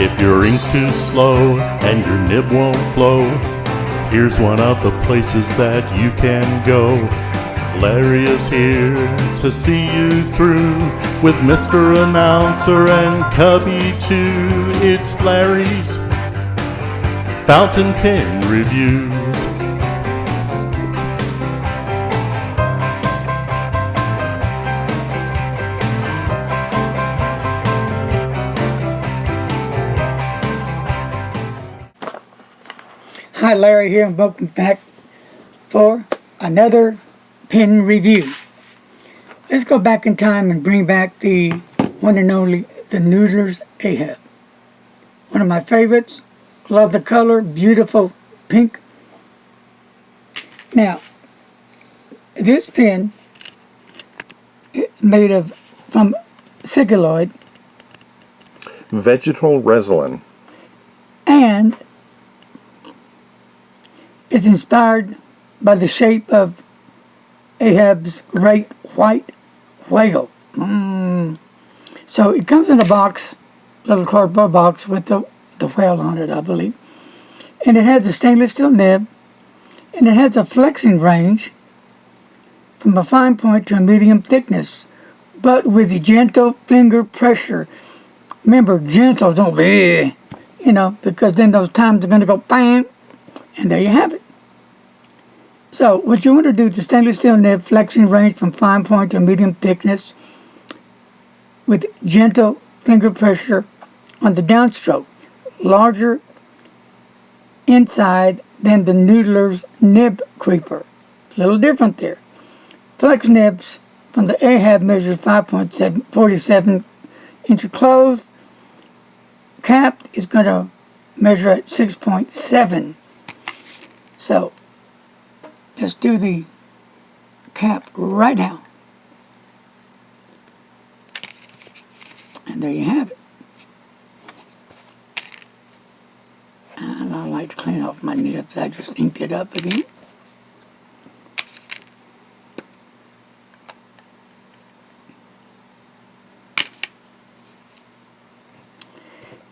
If your ink's too slow and your nib won't flow, here's one of the places that you can go. Larry is here to see you through with Mr. Announcer and Cubby too. It's Larry's Fountain Pen Reviews. Hi, Larry here, and welcome back for another pen review. Let's go back in time and bring back the one and only, the Noodlers Ahab. One of my favorites. Love the color, beautiful pink. Now, this pen is made from celluloid. Vegetal resin. And it's inspired by the shape of Ahab's great white whale. So it comes in a box, little cardboard box with the whale on it, I believe. And it has a stainless steel nib, and it has a flexing range from a fine point to a medium thickness, but with gentle finger pressure. Remember, gentle, don't be, because then those times are going to go bang. And there you have it. So what you want to do is the stainless steel nib flexing range from fine point to medium thickness with gentle finger pressure on the downstroke. Larger inside than the Noodler's nib creeper. A little different there. Flex nibs from the Ahab measure 5.47 inch closed. Cap is going to measure at 6.7. So, let's do the cap right now. And there you have it. And I like to clean off my nibs. I just inked it up again.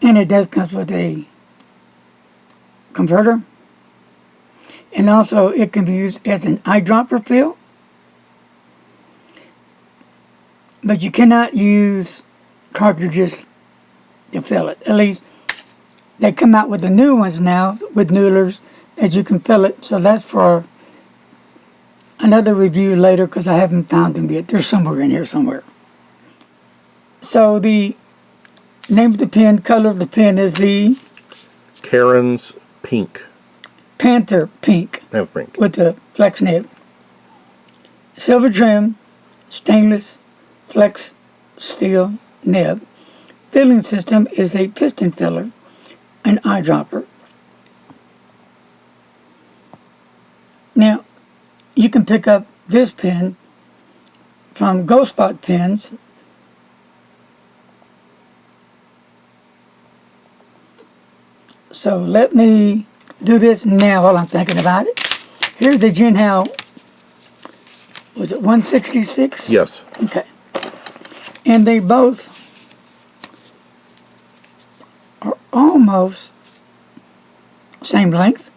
And it does come with a converter. And also it can be used as an eyedropper fill. But you cannot use cartridges to fill it. At least they come out with the new ones now with Noodlers that you can fill it. So that's for another review later because I haven't found them yet. They're somewhere in here somewhere. So the name of the pen, color of the pen is the Karen's Pink. Panther Pink. That's pink. With the flex nib. Silver trim, stainless flex steel nib. Filling system is a piston filler, an eyedropper. Now, you can pick up this pen from Ghost Spot Pens. So let me do this now while I'm thinking about it. Here's the Jinhao, was it 166? Yes. Okay. And they both are almost same length.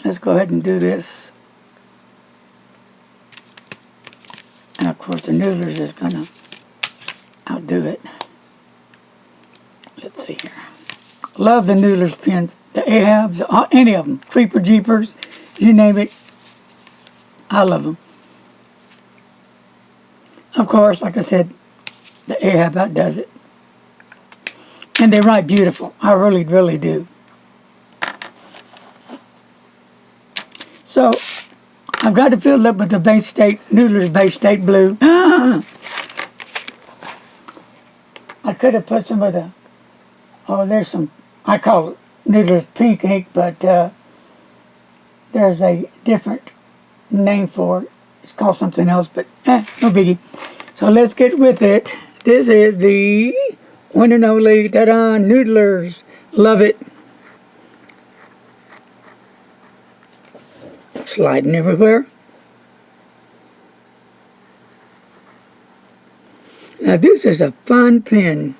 Let's go ahead and do this. And of course the Noodlers is going to outdo it. Let's see here. Love the Noodlers pens. The Ahabs, any of them. Creeper Jeepers, you name it. I love them. Of course, like I said, the Ahab outdoes it. And they write beautiful. I really, really do. So, I've got to fill it up with the Bay State, Noodlers Bay State Blue. I could have put some of the, there's some, I call it Noodlers Pink ink, but there's a different name for it. It's called something else, but no biggie. So let's get with it. This is the one and only, ta-da, Noodlers. Love it. Sliding everywhere. Now this is a fun pen.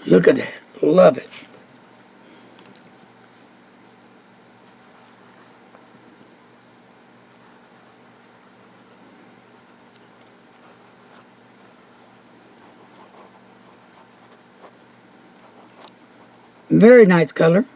Look at that. Love it. Very nice color.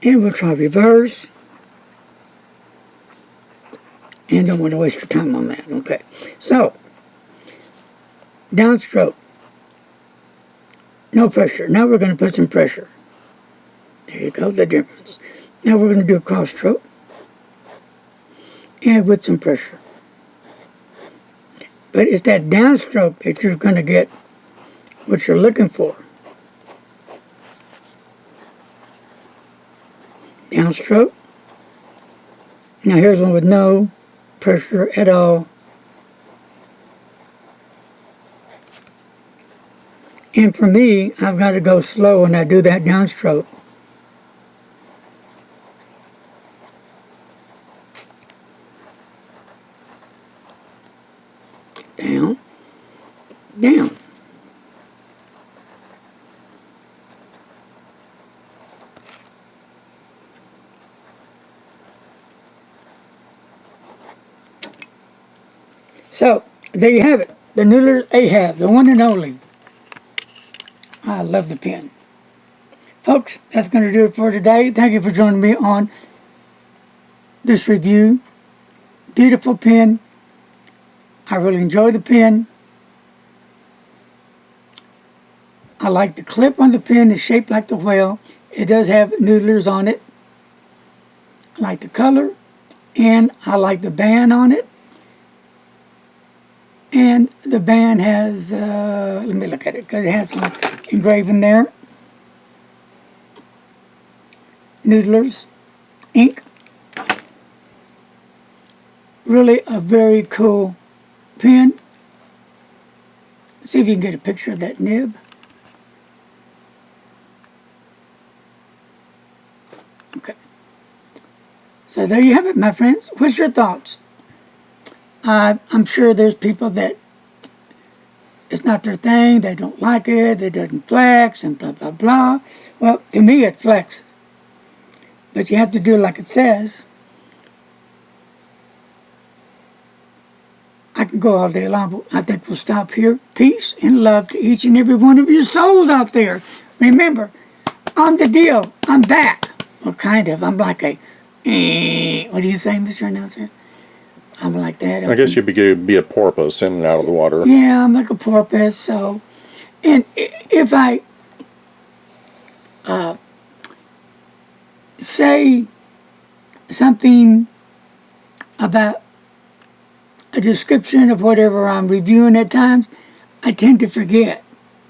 And we'll try reverse. And don't want to waste your time on that. Okay. So, downstroke. No pressure. Now we're going to put some pressure. There you go, the difference. Now we're going to do a cross stroke. And with some pressure. But it's that downstroke that you're going to get what you're looking for. Downstroke. Now here's one with no pressure at all. And for me, I've got to go slow when I do that downstroke. Down, down. So, there you have it. The Noodlers Ahab, the one and only. I love the pen. Folks, that's going to do it for today. Thank you for joining me on this review. Beautiful pen. I really enjoy the pen. I like the clip on the pen. It's shaped like the whale. It does have Noodlers on it. I like the color. And I like the band on it. And the band has, let me look at it, because it has some engraving there. Noodlers ink. Really a very cool pen. See if you can get a picture of that nib. Okay. So there you have it, my friends. What's your thoughts? I'm sure there's people that it's not their thing, they don't like it, it doesn't flex, and blah, blah, blah. Well, to me it flexes. But you have to do it like it says. I can go all day long, but I think we'll stop here. Peace and love to each and every one of your souls out there. Remember, I'm the deal. I'm back. Well, kind of. I'm like a, what do you say, Mr. Announcer? I'm like that. I guess you'd be a porpoise in and out of the water. Yeah, I'm like a porpoise. So, and if I say something about a description of whatever I'm reviewing at times, I tend to forget.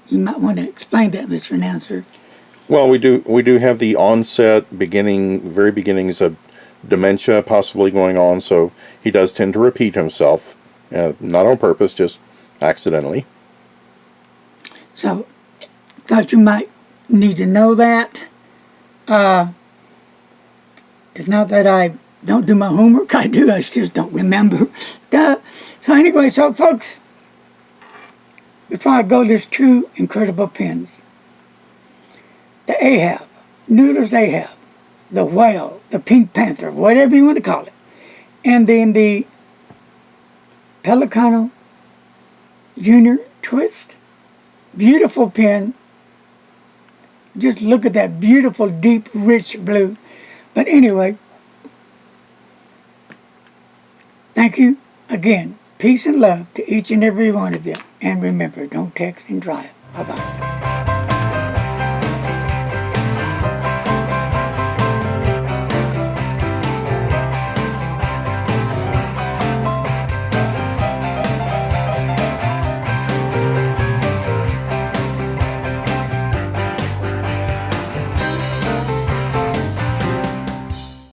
You might want to explain that, Mr. Announcer. Well, we do have the onset, very beginnings of dementia possibly going on, so he does tend to repeat himself, not on purpose, just accidentally. So, thought you might need to know that. It's not that I don't do my homework. I do. I just don't remember. Duh. So anyway, so folks, before I go, there's two incredible pens. The Ahab, Noodlers Ahab, the Whale, the Pink Panther, whatever you want to call it. And then the Pelicano Junior Twist. Beautiful pen. Just look at that beautiful, deep, rich blue. But anyway, thank you again. Peace and love to each and every one of you. And remember, don't text and drive. Bye-bye.